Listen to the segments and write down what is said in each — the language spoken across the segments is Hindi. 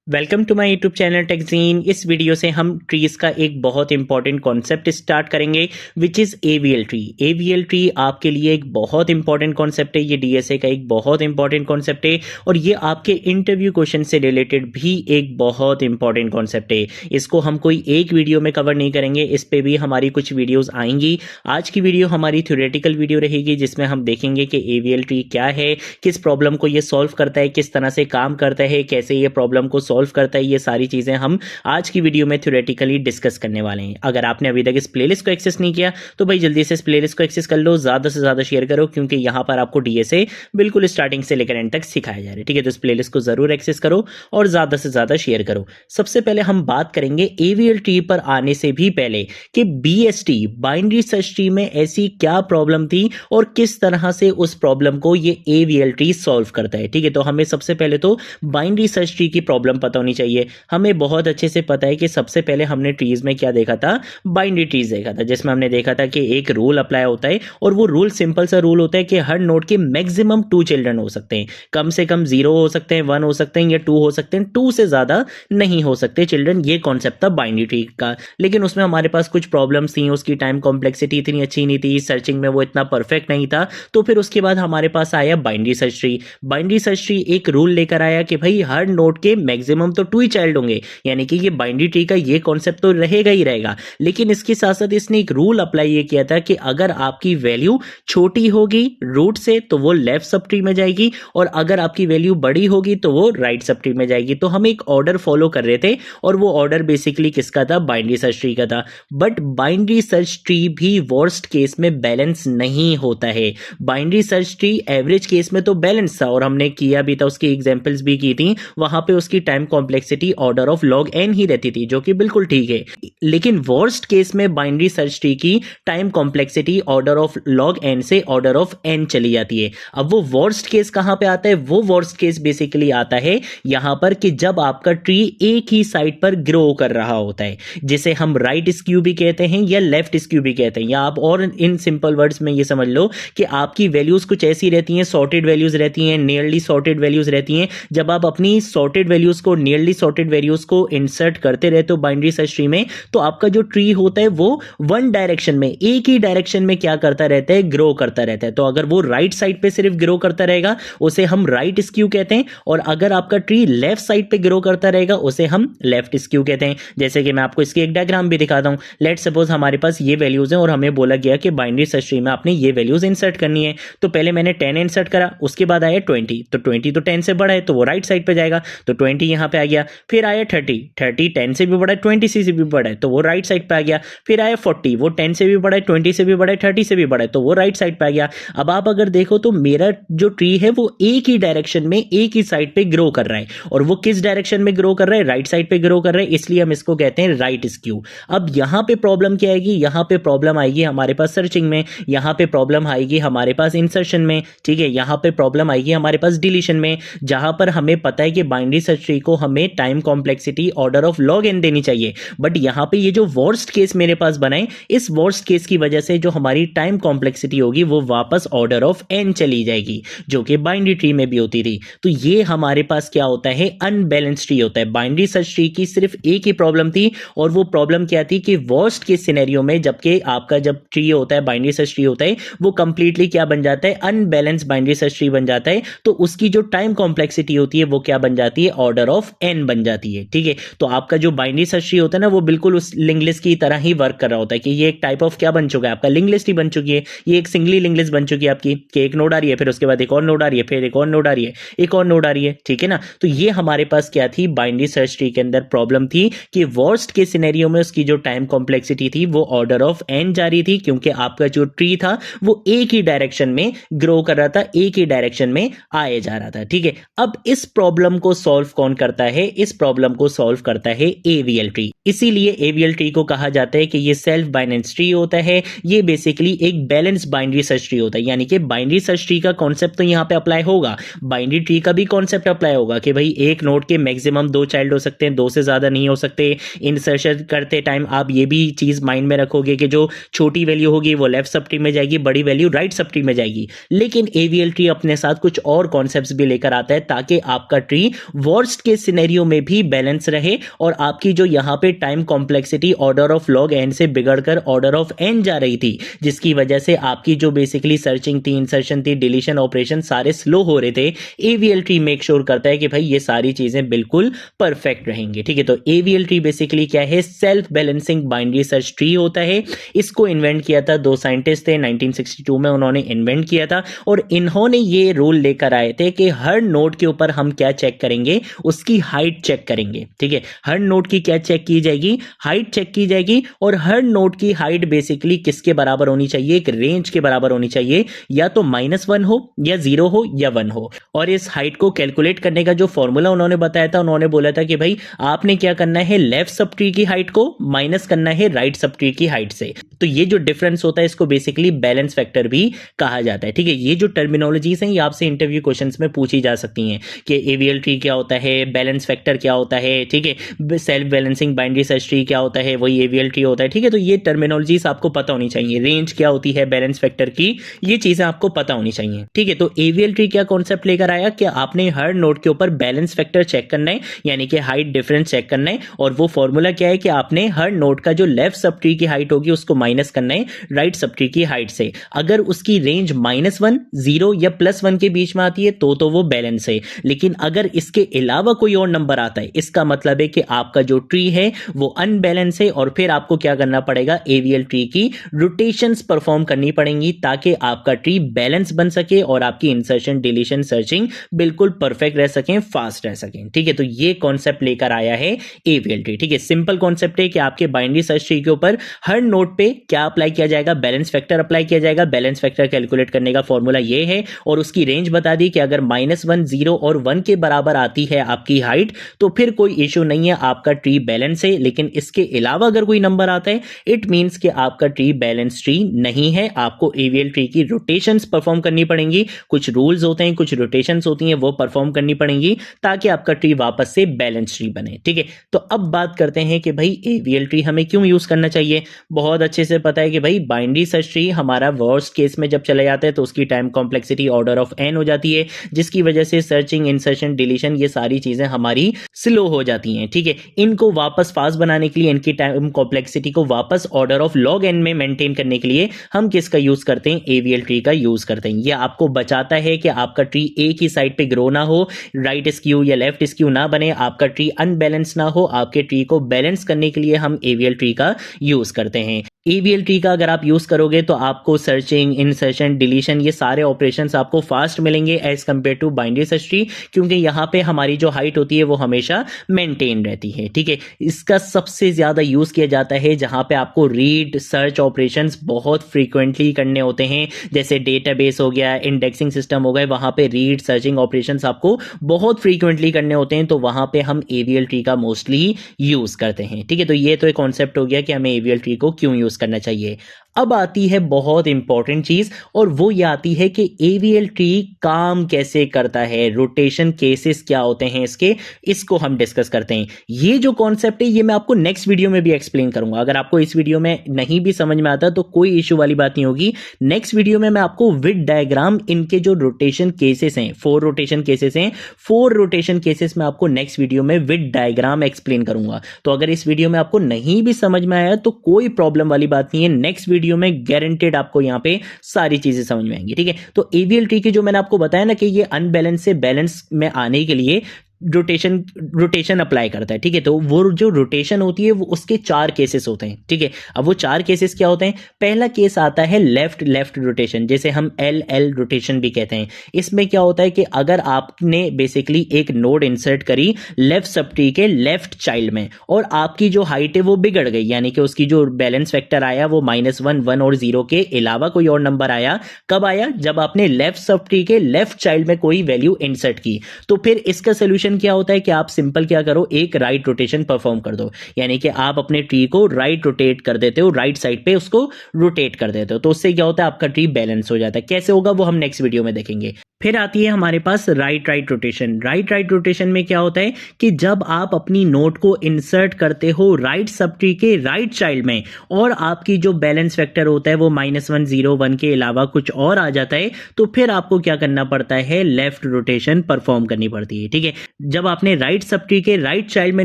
Welcome to my YouTube channel टेकजीन। इस वीडियो से हम ट्रीज का एक बहुत इंपॉर्टेंट कॉन्सेप्ट स्टार्ट करेंगे which is AVL tree. AVL tree आपके लिए एक बहुत इंपॉर्टेंट कॉन्सेप्ट है, ये डीएसए का एक बहुत इंपॉर्टेंट कॉन्सेप्ट है और ये आपके इंटरव्यू क्वेश्चन से रिलेटेड भी एक बहुत इंपॉर्टेंट कॉन्सेप्ट है। इसको हम कोई एक वीडियो में कवर नहीं करेंगे, इस पर भी हमारी कुछ वीडियोज़ आएंगी। आज की वीडियो हमारी थ्योरेटिकल वीडियो रहेगी जिसमें हम देखेंगे कि एवीएल ट्री क्या है, किस प्रॉब्लम को ये सॉल्व करता है, किस तरह से काम करता है, कैसे ये प्रॉब्लम को सॉल्व करता है। ये सारी चीजें हम आज की वीडियो में थ्योरेटिकली डिस्कस करने वाले हैं। अगर आपने अभी तक इस प्लेलिस्ट को एक्सेस नहीं किया तो भाई जल्दी से इस प्लेलिस्ट को एक्सेस कर लो, ज्यादा से ज्यादा शेयर करो क्योंकि यहां पर आपको डीएसए बिल्कुल स्टार्टिंग से लेकर एंड तक सिखाया जा रहा है। ठीक है, तो इस प्लेलिस्ट को जरूर एक्सेस करो और ज्यादा से ज्यादा शेयर करो। सबसे पहले हम बात करेंगे एवीएल ट्री पर आने से भी पहले कि बीएसटी बाइनरी सर्च ट्री में ऐसी क्या प्रॉब्लम थी और किस तरह से उस प्रॉब्लम को ये एवीएल ट्री सॉल्व करता है। ठीक है, तो हमें सबसे पहले तो बाइनरी सर्च ट्री की प्रॉब्लम पता होनी चाहिए। हमें बहुत अच्छे से पता है कि सबसे पहले हमने ट्रीज में क्या देखा था, बाइनरी ट्रीज देखा था, जिसमें हमने देखा था कि एक रूल अप्लाई होता है और वो रूल सिंपल सा रूल होता है कि हर नोड के मैक्सिमम 2 चिल्ड्रन हो सकते हैं। कम से कम 0 हो सकते हैं, 1 हो सकते हैं या 2 हो सकते हैं, 2 से ज्यादा नहीं हो सकते चिल्ड्रन। ये कॉन्सेप्ट था बाइनरी ट्री का, लेकिन उसमें हमारे पास कुछ प्रॉब्लम्स थी। उसकी टाइम कॉम्प्लेक्सिटी इतनी अच्छी नहीं थी, सर्चिंग में वो इतना परफेक्ट नहीं था। तो फिर उसके बाद हमारे पास आया binary search tree. Binary search tree एक रूल लेकर आया कि भाई हर नोड के मैक्सिमम तो 2 ही चाइल्ड होंगे, यानी कि ये बाइनरी ट्री का ये कॉन्सेप्ट तो रहेगा ही रहेगा। लेकिन इसके साथ साथ इसने एक रूल अप्लाई ये किया था कि अगर आपकी वैल्यू छोटी होगी रूट से तो वो लेफ्ट सब ट्री में जाएगी और अगर आपकी वैल्यू बड़ी होगी तो वो राइट सब ट्री में जाएगी। तो हम एक ऑर्डर फॉलो कर रहे थे और वो ऑर्डर बेसिकली किसका था, बाइनरी सर्च ट्री का था। बट बाइनरी सर्च ट्री भी वर्स्ट केस में बैलेंस नहीं होता है। Binary search tree average case में तो बैलेंस था और हमने किया भी था, उसकी एग्जांपल्स भी की थी। वहां पे उसकी time complexity order of log n ही रहती थी, जो कि बिल्कुल ठीक है। लेकिन वर्स्ट केस में बाइनरी सर्च ट्री की time complexity order of log n से ऑर्डर ऑफ एन चली जाती है। अब वो वर्स्ट केस कहां पे आता है, वो वर्स्ट केस बेसिकली आता है यहां पर कि जब आपका ट्री एक ही साइड पर ग्रो कर रहा होता है, जिसे हम राइट स्क्यू भी कहते हैं या लेफ्ट स्क्यू भी कहते हैं। या आप और इन सिंपल वर्ड्स में ये समझ लो कि आपकी वैल्यूज कुछ ऐसी रहती हैं, सॉर्टेड वैल्यूज रहती हैं, नियरली सॉर्टेड वैल्यूज रहती हैं। जब आप अपनी सॉर्टेड वैल्यूज को नियरली सॉर्टेड वैल्यूज को इंसर्ट करते रहते हो बाइनरी सर्च ट्री में, तो आपका जो ट्री होता है वो वन डायरेक्शन में, एक ही डायरेक्शन में क्या करता रहता है, ग्रो करता रहता है। तो अगर वो राइट साइड पे सिर्फ ग्रो करता रहेगा उसे हम राइट स्क्यू कहते हैं, और अगर आपका ट्री लेफ्ट साइड पे ग्रो करता रहेगा उसे हम लेफ्ट स्क्यू कहते हैं। जैसे कि मैं आपको इसकी एक डायग्राम भी दिखाता हूं। लेट सपोज हमारे पास ये वैल्यूज हैं और हमें बोला गया कि बाइनरी सर्च ट्री में आपने ये वैल्यूज इंसर्ट करनी है। तो पहले मैंने 10 इंसर्ट करा, उसके बाद आया 20, तो 20 तो 10 से बड़ा है तो वो राइट साइड पे जाएगा, तो 20 यहां पे आ गया। फिर आया 30, 10 से भी बड़ा है, 20 से भी बड़ा है तो वो राइट साइड पे आ गया। फिर आया 40, वो 10 से भी बड़ा है, 20 से भी बड़ा है, 30 से भी बड़ा है तो वो राइट साइड पे आ गया। अब आप अगर देखो तो मेरा जो ट्री है वो एक ही डायरेक्शन में एक ही साइड पे ग्रो कर रहा है, और वो किस डायरेक्शन में ग्रो कर रहा है, राइट साइड पे ग्रो कर रहा है, इसलिए हम इसको कहते हैं राइट स्क्यू। अब यहां पे प्रॉब्लम क्या आएगी, यहां पे प्रॉब्लम आएगी हमारे पास सर्चिंग में, यहां पे प्रॉब्लम आएगी हमारे पास इंसर्शन में, ठीक है, यहां पे प्रॉब्लम आएगी हमारे पास डिलीशन में, जहां पर हमें पता है कि बाइनरी सर्च ट्री को हमें time complexity order of log n देनी चाहिए। बट यहां पे ये जो वर्स्ट केस मेरे पास बनाए, इस वर्स्ट केस की वजह से जो हमारी टाइम कॉम्प्लेक्सिटी होगी वो वापस ऑर्डर ऑफ एन चली जाएगी, जो कि बाइनरी ट्री में भी होती थी। तो ये हमारे पास क्या होता है, अनबैलेंस्ड ट्री होता है। बाइनरी सर्च ट्री की सिर्फ एक ही प्रॉब्लम थी, और वो प्रॉब्लम क्या थी कि वर्स्ट केस सिनेरियो में जबकि आपका जब ट्री होता है, बाइनरी सर्च ट्री होता है, वो कंप्लीटली क्या बन जाता है, अनबैलेंस्ड बाइनरी सर्च ट्री बन जाता है। तो उसकी जो टाइम कॉम्प्लेक्सिटी होती है वो क्या बन जाती है, ऑर्डर ऑफ एन बन जाती है। ठीक है, तो आपका जो बाइनरी सर्च ट्री होता है ना वो बिल्कुल उस लिंक लिस्ट की तरह ही वर्क कर रहा होता है कि ये एक टाइप ऑफ क्या बन चुका है, आपका लिंक लिस्ट ही बन चुकी है। ये एक सिंगली लिंक लिस्ट बन चुकी है आपकी, कि एक नोड आ रही है, फिर उसके बाद एक और नोड आ रही है, फिर एक और नोड आ रही है, एक और नोड आ रही है। ठीक है ना, तो ये हमारे पास क्या थी, बाइनरी सर्च ट्री के अंदर प्रॉब्लम थी कि वर्स्ट के सिनेरियो में उसकी जो टाइम कॉम्प्लेक्सिटी थी वो ऑर्डर ऑफ एन जा रही थी, क्योंकि आपका जो ट्री था वो एक ही डायरेक्शन में ग्रो कर रहा था, एक ही डायरेक्शन में आए जा रहा था। ठीक है, अब इस प्रॉब्लम को सॉल्व कौन करता है, इस प्रॉब्लम को सॉल्व करता है एवीएल ट्री। इसीलिए एवीएल ट्री को कहा जाता है कि ये सेल्फ बाइनेंस ट्री होता है। ये बेसिकली एक बैलेंस बाइनरी सर्च ट्री होता है, यानी कि बाइनरी सर्च ट्री का कॉन्सेप्ट तो यहां पे अप्लाई होगा, बाइनरी ट्री का भी कॉन्सेप्ट अप्लाई होगा कि भाई एक नोड के मैक्सिमम 2 चाइल्ड हो सकते हैं, 2 से ज्यादा नहीं हो सकते। इंसर्शन करते टाइम आप ये भी चीज माइंड में रखोगे कि जो छोटी वैल्यू होगी वो लेफ्ट सब ट्री में जाएगी, बड़ी वैल्यू राइट सब ट्री में जाएगी। लेकिन एवीएल ट्री अपने साथ कुछ और कॉन्सेप्ट्स भी लेकर आता है ताकि आपका ट्री वर्स्ट के के सिनेरियो में भी बैलेंस रहे और आपकी जो यहाँ पे time complexity order of log n से बिगड़कर ऑर्डर ऑफ एन जा रही थी, जिसकी वजह से आपकी जो बेसिकली सर्चिंग थी, इंसर्शन थी, डिलीशन ऑपरेशन सारे स्लो हो रहे थे। एवीएल ट्री मेक श्योर करता है कि भाई ये सारी चीजें बिल्कुल परफेक्ट रहेंगी। ठीक है, तो एवीएल ट्री बेसिकली क्या है, self balancing binary search tree होता है। इसको इन्वेंट किया था दो साइंटिस्ट थे, 1962 में उन्होंने इन्वेंट किया था और इन्होंने ये रूल लेकर आए थे कि हर नोड के ऊपर हम क्या चेक करेंगे, उसकी हाइट चेक करेंगे। ठीक है, हर नोड की क्या चेक की जाएगी, हाइट चेक की जाएगी और हर नोड की हाइट बेसिकली किसके बराबर होनी चाहिए, एक रेंज के बराबर होनी चाहिए, या तो -1 हो या 0 हो या 1 हो। और इस हाइट को कैलकुलेट करने का जो फॉर्मूला उन्होंने बताया था, उन्होंने बोला था कि भाई आपने क्या करना है, लेफ्ट सब ट्री की हाइट को माइनस करना है राइट सब ट्री की हाइट से। तो ये जो डिफरेंस होता है इसको बेसिकली बैलेंस फैक्टर भी कहा जाता है। ठीक है, ये जो टर्मिनोलॉजीज हैं ये आपसे इंटरव्यू क्वेश्चंस में पूछी जा सकती हैं कि एवीएल ट्री क्या होता है, बैलेंस फैक्टर क्या होता है। ठीक है, self balancing binary search tree क्या होता है, वही एवीएल ट्री होता है। ठीक है, तो ये टर्मिनोलॉजीज आपको पता होनी चाहिए। रेंज क्या होती है बैलेंस फैक्टर की, ये चीजें आपको पता होनी चाहिए। ठीक है, तो एवीएल ट्री क्या कॉन्सेप्ट लेकर आया कि आपने हर नोड के ऊपर बैलेंस फैक्टर चेक करना है, यानी कि हाइट डिफरेंस चेक करना है। और वो फॉर्मूला क्या है कि आपने हर नोड का जो लेफ्ट सब ट्री की हाइट होगी उसको माइनस करना है राइट सब ट्री की हाइट से। अगर उसकी रेंज -1, 0 या +1 के बीच में आती है तो वो बैलेंस है। लेकिन अगर इसके अलावा कोई और नंबर आता है, इसका मतलब है कि आपका जो ट्री है वो अनबैलेंस है और फिर आपको क्या करना पड़ेगा, एवीएल ट्री की रोटेशंस परफॉर्म करनी पड़ेंगी ताकि आपका ट्री बैलेंस बन सके और आपकी इंसर्शन डिलीशन सर्चिंग बिल्कुल परफेक्ट रह सकें, फास्ट रह सकें। ठीक है, तो ये कॉन्सेप्ट लेकर आया है एवीएल ट्री। ठीक है, सिंपल कॉन्सेप्ट है कि आपके बाइनरी सर्च ट्री के ऊपर हर नोड पे क्या अप्लाई किया जाएगा, बैलेंस फैक्टर अप्लाई किया जाएगा। बैलेंस फैक्टर कैलकुलेट करने का फॉर्मूला ये है और उसकी रेंज बता दी कि अगर -1, 0 और 1 के बराबर आती है आपकी हाइट तो फिर कोई इशू नहीं है, आपका ट्री बैलेंस है। लेकिन इसके अलावा अगर कोई नंबर आता है इट मींस कि आपका ट्री बैलेंस ट्री नहीं है, आपको एवीएल ट्री की रोटेशंस परफॉर्म करनी पड़ेंगी। कुछ रूल्स होते हैं, कुछ रोटेशंस होती हैं, वो परफॉर्म करनी पड़ेंगी ताकि आपका ट्री वापस से बैलेंस ट्री बने। ठीक है, तो अब बात करते हैं कि भाई एवीएल ट्री हमें क्यों यूज करना चाहिए। बहुत अच्छे से पता है कि भाई बाइनरी सर्च ट्री हमारा वर्स्ट केस में जब चला जाता है तो उसकी time complexity order of n हो जाती है, जिसकी वजह से सर्चिंग, इंसर्शन, डिलीशन ये सारी चीजें हमारी स्लो हो जाती हैं। ठीक है, इनको वापस फास्ट बनाने के लिए, इनकी टाइम कॉम्प्लेक्सिटी को वापस ऑर्डर ऑफ log n में मेंटेन करने के लिए हम किसका यूज करते हैं, एवीएल ट्री का यूज करते हैं। ये आपको बचाता है कि आपका ट्री एक ही साइड पे ग्रो ना हो, राइट स्क्यू या लेफ्ट स्क्यू ना बने, आपका ट्री अनबैलेंस ना हो। आपके ट्री को बैलेंस करने के लिए हम एवीएल ट्री का यूज करते हैं। एवीएल ट्री का अगर आप यूज करोगे तो आपको सर्चिंग, इंसर्शन, डिलीशन ये सारे ऑपरेशंस आपको फास्ट मिलेंगे as compare to binary search tree, क्योंकि यहाँ पे हमारी जो हाइट होती है वो हमेशा मेंटेन रहती है। ठीक है, इसका सबसे ज्यादा यूज किया जाता है जहां पे आपको रीड सर्च ऑपरेशंस बहुत फ्रीक्वेंटली करने होते हैं, जैसे डेटाबेस हो गया, इंडेक्सिंग सिस्टम हो गए, वहां पे रीड सर्चिंग ऑपरेशंस आपको बहुत फ्रीक्वेंटली करने होते हैं, तो वहां पे हम एवीएल ट्री का मोस्टली यूज करते हैं। ठीक है, तो ये तो एक कॉन्सेप्ट हो गया कि हमें एवीएल ट्री को क्यों यूज करना चाहिए। अब आती है बहुत इंपॉर्टेंट चीज और वो ये आती है कि एवीएल ट्री काम कैसे करता है, रोटेशन केसेस क्या होते हैं इसके, इसको हम डिस्कस करते हैं। ये जो कॉन्सेप्ट है ये मैं आपको नेक्स्ट वीडियो में भी एक्सप्लेन करूंगा। अगर आपको इस वीडियो में नहीं भी समझ में आता तो कोई इशू वाली बात नहीं होगी। नेक्स्ट वीडियो में मैं आपको विद डायग्राम इनके जो रोटेशन केसेस हैं, 4 रोटेशन केसेस हैं, 4 रोटेशन केसेस में आपको नेक्स्ट वीडियो में विद डायग्राम एक्सप्लेन करूंगा। तो अगर इस वीडियो में आपको नहीं भी समझ में आया तो कोई प्रॉब्लम वाली बात नहीं है, नेक्स्ट वीडियो में गारंटेड आपको यहां पे सारी चीजें समझ में आएंगी। ठीक है, तो एवीएल ट्री की जो मैंने आपको बताया ना कि ये अनबैलेंस से बैलेंस में आने के लिए रोटेशन अप्लाई करता है। ठीक है, तो वो जो रोटेशन होती है वो उसके 4 केसेस होते हैं। ठीक है, अब वो 4 केसेस क्या होते हैं, पहला केस आता है लेफ्ट रोटेशन, जैसे हम एल रोटेशन भी कहते हैं। इसमें क्या होता है कि अगर आपने बेसिकली एक नोड इंसर्ट करी लेफ्ट सब ट्री के लेफ्ट चाइल्ड में और आपकी जो हाइट है वो बिगड़ गई, यानी कि उसकी जो बैलेंस फैक्टर आया वो -1, 1 और 0 के अलावा कोई और नंबर आया, कब आया, जब आपने लेफ्ट सब ट्री के लेफ्ट चाइल्ड में कोई वैल्यू इंसर्ट की। तो फिर इसका सोल्यूशन क्या होता है कि आप सिंपल क्या करो, एक राइट रोटेशन परफॉर्म कर दो, यानी कि आप अपने ट्री को राइट रोटेट कर देते हो, राइट साइड पे उसको रोटेट कर देते हो, तो उससे क्या होता है आपका ट्री बैलेंस हो जाता है। कैसे होगा वो हम नेक्स्ट वीडियो में देखेंगे। फिर आती है हमारे पास right right rotation. Right right rotation में क्या होता है कि जब आप अपनी नोट को इंसर्ट करते हो राइट सब ट्री के राइट चाइल्ड में और आपकी जो बैलेंस फैक्टर होता है वो -1 0 1 के अलावा कुछ और आ जाता है, तो फिर आपको क्या करना पड़ता है, लेफ्ट रोटेशन परफॉर्म करनी पड़ती है। ठीक है, जब आपने राइट सब ट्री के राइट चाइल्ड में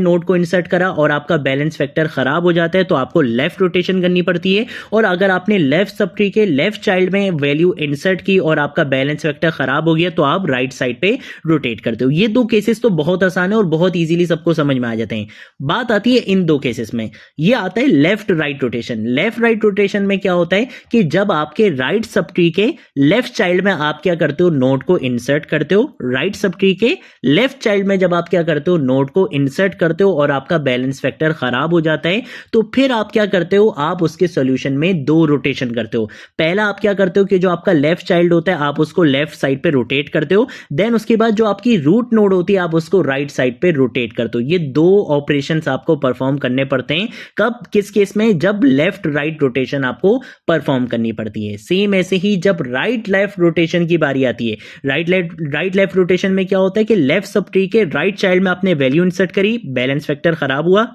नोट को इंसर्ट करा और आपका बैलेंस फैक्टर खराब हो जाता है तो आपको लेफ्ट रोटेशन करनी पड़ती है। और अगर आपने लेफ्ट सब ट्री के लेफ्ट चाइल्ड में वैल्यू इंसर्ट की और आपका बैलेंस फैक्टर खराब हो गया तो आप राइट साइड पे रोटेट करते हो। ये दो केसेस तो बहुत आसान है और बहुत इजीली सबको समझ में आ जाते हैं। बात आती है इन दो केसेस में, ये आता है left right rotation. Left right rotation में क्या होता है कि जब आपके राइट सब ट्री के लेफ्ट चाइल्ड में आप क्या करते हो, नोट को इंसर्ट करते हो। राइट सब ट्री के लेफ्ट चाइल्ड में जब आप क्या करते हो, नोट को इंसर्ट करते हो और आपका बैलेंस फैक्टर खराब हो जाता है तो फिर आप क्या करते हो, आप उसके सॉल्यूशन में दो रोटेशन करते हो। पहला आप क्या करते हो कि जो आपका लेफ्ट चाइल्ड होता है आप उसको लेफ्ट साइड पे रोटेट करते हो, देन उसके बाद जो आपकी रूट नोड होती है आप उसको राइट साइड पे रोटेट करते हो। ये दो ऑपरेशंस आपको परफॉर्म करने पड़ते हैं। कब, किस केस में, जब लेफ्ट राइट रोटेशन आपको परफॉर्म करनी पड़ती है। सेम ऐसे ही जब राइट लेफ्ट रोटेशन की बारी आती है, राइट लेफ्ट रोटेशन में क्या होता है कि लेफ्ट सब ट्री के राइट चाइल्ड में आपने वैल्यू इंसर्ट करी, बैलेंस फैक्टर खराब हुआ,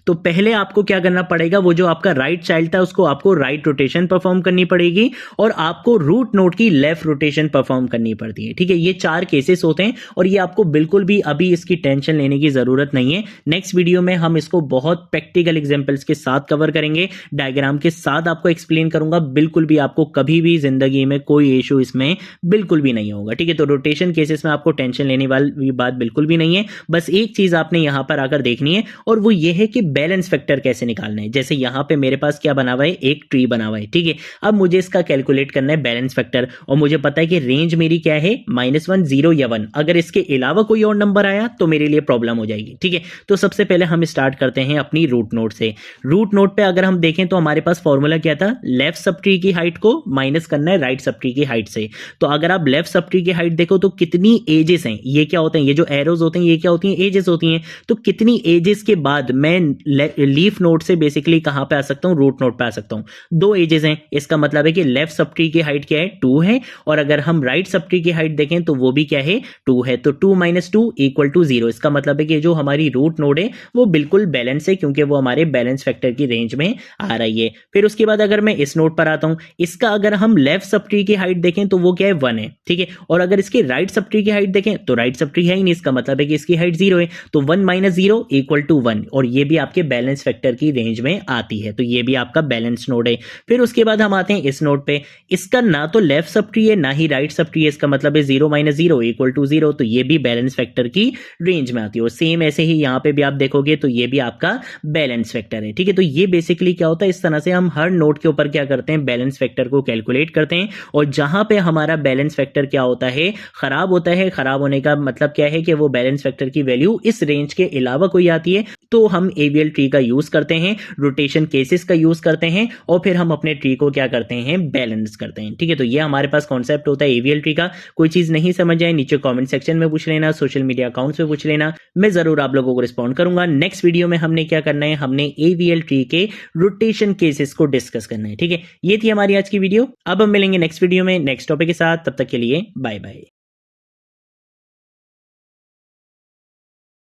तो पहले आपको क्या करना पड़ेगा, वो जो आपका राइट चाइल्ड था उसको आपको राइट रोटेशन परफॉर्म करनी पड़ेगी और आपको रूट नोड की लेफ्ट रोटेशन परफॉर्म करनी पड़ती है। ठीक है, ये चार केसेस होते हैं और ये आपको बिल्कुल भी अभी इसकी टेंशन लेने की जरूरत नहीं है। नेक्स्ट वीडियो में हम इसको बहुत प्रैक्टिकल एग्जांपल्स के साथ कवर करेंगे, डायग्राम के साथ आपको एक्सप्लेन करूंगा। बिल्कुल भी आपको कभी भी जिंदगी में कोई इशू इसमें बिल्कुल भी नहीं होगा। ठीक है, तो रोटेशन केसेस में आपको टेंशन लेने वाली बात बिल्कुल भी नहीं है। बस एक चीज आपने यहां पर आकर देखनी है और वो ये है कि बैलेंस फैक्टर कैसे निकालना है। जैसे यहां पे मेरे पास क्या बना हुआ है, एक ट्री बना हुआ है। ठीक है, अब मुझे इसका कैलकुलेट करना है बैलेंस फैक्टर और मुझे पता है कि रेंज मेरी क्या है, -1 0 या 1। अगर इसके अलावा कोई और नंबर आया तो मेरे लिए प्रॉब्लम हो जाएगी। ठीक है, तो सबसे पहले हम स्टार्ट करते हैं अपनी रूट नोड से। रूट नोड पे अगर हम देखें तो हमारे पास फॉर्मूला क्या था, लेफ्ट सब ट्री की हाइट को माइनस करना है राइट सब ट्री की हाइट से। तो अगर आप लेफ्ट सब ट्री की हाइट देखो तो कितनी एजेस हैं, ये क्या होते हैं, ये जो एरोज होते हैं ये क्या होती हैं, एजेस होती हैं। तो कितनी एजेस के बाद मैं लीफ नोड से बेसिकली कहां पे आ सकता हूं, रूट नोड पे आ सकता हूं। दो एजेस हैं, इसका मतलब है कि लेफ्ट सब ट्री की हाइट क्या है, 2 है, और अगर हम राइट सब ट्री की हाइट देखें तो वो भी क्या है, 2 है। तो 2 - 2 = 0। इसका मतलब है कि जो हमारी रूट नोड है वो बिल्कुल बैलेंस है क्योंकि वो हमारे बैलेंस फैक्टर की रेंज में आ रही है। फिर उसके बाद अगर मैं इस नोड पर आता हूं, इसका अगर हम लेफ्ट सब ट्री की हाइट देखें तो वो क्या है, 1 है। ठीक है, और अगर इसकी राइट सब ट्री की हाइट देखें तो राइट सब ट्री है ही नहीं, इसका मतलब है कि इसकी हाइट 0 है। तो 1 - 0 = 1 और ये भी आपके बैलेंस फैक्टर की रेंज में आती है। तो ये भी आपका बैलेंस नोड है। फिर उसके बाद हम आते हैं इस नोड पे, इसका ना तो लेफ्ट सब ट्री है ना ही राइट सब ट्री है, इसका मतलब है 0 - 0 = 0। तो ये भी बैलेंस फैक्टर की रेंज में आती है। और सेम ऐसे ही यहां पे भी आप देखोगे तो ये भी आपका बैलेंस फैक्टर है। ठीक है, तो ये बेसिकली क्या होता है, इस तरह से हम हर नोड के ऊपर क्या करते हैं, बैलेंस फैक्टर को कैलकुलेट करते हैं। और जहां पे हमारा बैलेंस फैक्टर क्या होता है, खराब होता है, खराब होने का मतलब क्या है कि वो बैलेंस फैक्टर की वैल्यू इस रेंज के अलावा कोई आती है, तो हम एवीएल ट्री का यूज करते हैं, रोटेशन केसेस का यूज करते हैं और फिर हम अपने ट्री को क्या करते हैं, बैलेंस करते हैं। ठीक है, तो ये हमारे पास कॉन्सेप्ट होता है एवीएल ट्री का। कोई चीज नहीं समझ आए नीचे कमेंट सेक्शन में पूछ लेना, सोशल मीडिया अकाउंट्स में पूछ लेना, मैं जरूर आप लोगों को रिस्पॉन्ड करूंगा। नेक्स्ट वीडियो में हमने क्या करना है, हमने एवीएल ट्री के रोटेशन केसेस को डिस्कस करना है। ठीक है, ये थी हमारी आज की वीडियो। अब हम मिलेंगे नेक्स्ट वीडियो में नेक्स्ट टॉपिक के साथ, तब तक के लिए बाय बाय।